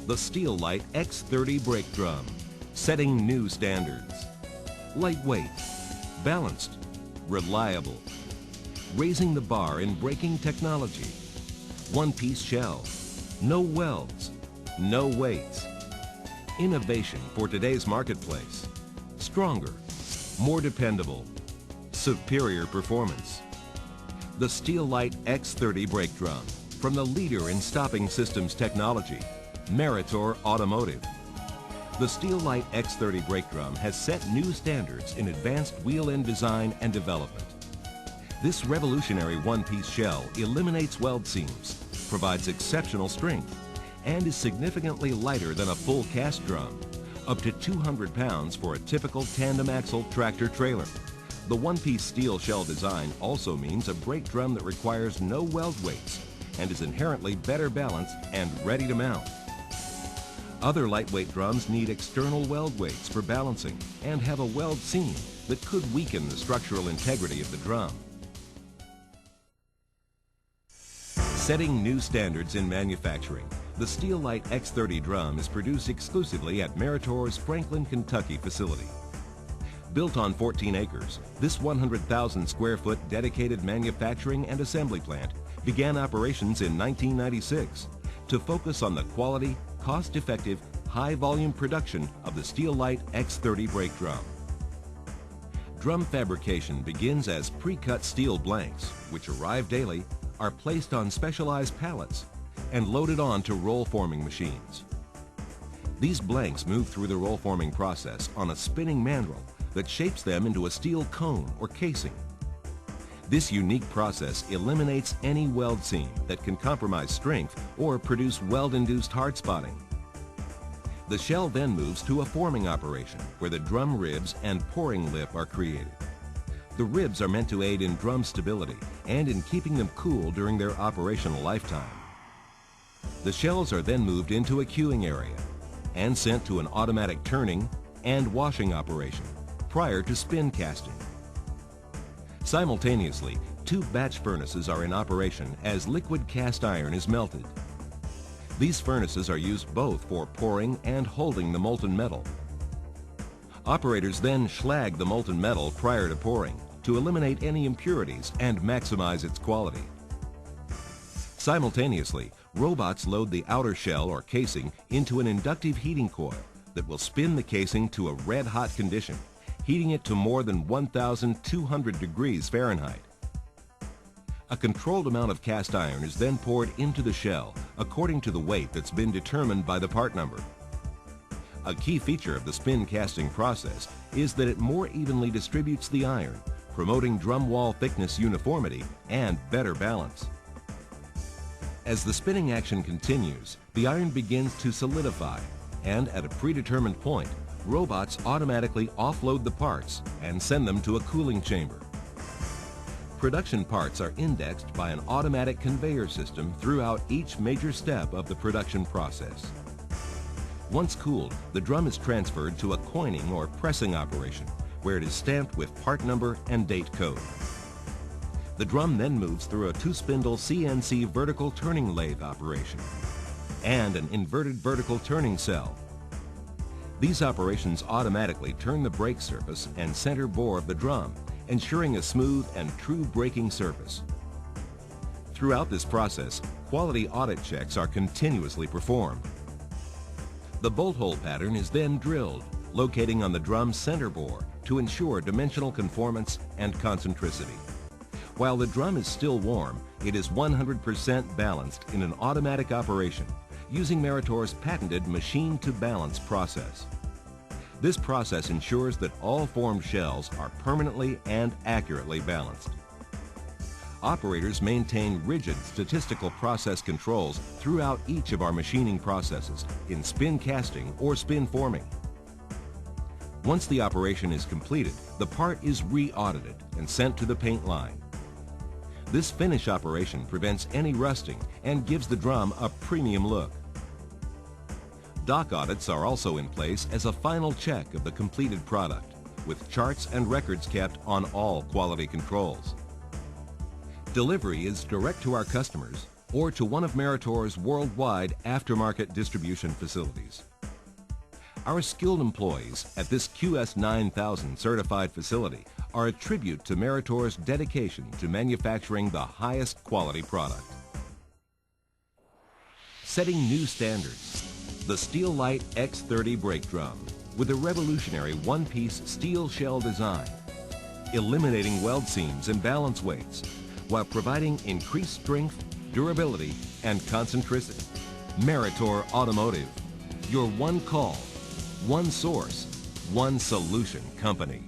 The Steelite X30 brake drum, setting new standards. Lightweight, balanced, reliable. Raising the bar in braking technology. One-piece shell, no welds, no weights. Innovation for today's marketplace. Stronger, more dependable, superior performance. The Steelite X30 brake drum, from the leader in stopping systems technology, Meritor Automotive. The Steelite X30 brake drum has set new standards in advanced wheel end design and development. This revolutionary one-piece shell eliminates weld seams, provides exceptional strength, and is significantly lighter than a full cast drum, up to 200 pounds for a typical tandem axle tractor trailer. The one-piece steel shell design also means a brake drum that requires no weld weights and is inherently better balanced and ready to mount. Other lightweight drums need external weld weights for balancing and have a weld seam that could weaken the structural integrity of the drum. Setting new standards in manufacturing, the Steelite X30 drum is produced exclusively at Meritor's Franklin, Kentucky facility. Built on 14 acres, this 100,000 square foot dedicated manufacturing and assembly plant began operations in 1996 to focus on the quality, cost-effective, high-volume production of the Steelite X30 brake drum. Drum fabrication begins as pre-cut steel blanks, which arrive daily, are placed on specialized pallets and loaded on to roll forming machines. These blanks move through the roll forming process on a spinning mandrel that shapes them into a steel cone or casing. This unique process eliminates any weld seam that can compromise strength or produce weld-induced hard spotting. The shell then moves to a forming operation where the drum ribs and pouring lip are created. The ribs are meant to aid in drum stability and in keeping them cool during their operational lifetime. The shells are then moved into a queuing area and sent to an automatic turning and washing operation prior to spin casting. Simultaneously, two batch furnaces are in operation as liquid cast iron is melted. These furnaces are used both for pouring and holding the molten metal. Operators then slag the molten metal prior to pouring to eliminate any impurities and maximize its quality. Simultaneously, robots load the outer shell or casing into an inductive heating coil that will spin the casing to a red-hot condition, heating it to more than 1,200 degrees Fahrenheit. A controlled amount of cast iron is then poured into the shell according to the weight that's been determined by the part number. A key feature of the spin casting process is that it more evenly distributes the iron, promoting drum wall thickness uniformity and better balance. As the spinning action continues, the iron begins to solidify, and at a predetermined point, robots automatically offload the parts and send them to a cooling chamber. Production parts are indexed by an automatic conveyor system throughout each major step of the production process. Once cooled, the drum is transferred to a coining or pressing operation, where it is stamped with part number and date code. The drum then moves through a two-spindle CNC vertical turning lathe operation and an inverted vertical turning cell. These operations automatically turn the brake surface and center bore of the drum, ensuring a smooth and true braking surface. Throughout this process, quality audit checks are continuously performed. The bolt hole pattern is then drilled, locating on the drum's center bore to ensure dimensional conformance and concentricity. While the drum is still warm, it is 100% balanced in an automatic operation using Meritor's patented machine-to-balance process. This process ensures that all formed shells are permanently and accurately balanced. Operators maintain rigid statistical process controls throughout each of our machining processes in spin casting or spin forming. Once the operation is completed, the part is re-audited and sent to the paint line. This finish operation prevents any rusting and gives the drum a premium look. Dock audits are also in place as a final check of the completed product, with charts and records kept on all quality controls. Delivery is direct to our customers or to one of Meritor's worldwide aftermarket distribution facilities. Our skilled employees at this QS9000 certified facility are a tribute to Meritor's dedication to manufacturing the highest quality product. Setting new standards, the Steelite X30 brake drum with a revolutionary one-piece steel shell design, eliminating weld seams and balance weights while providing increased strength, durability, and concentricity. Meritor Automotive, your one call, one source, one solution company.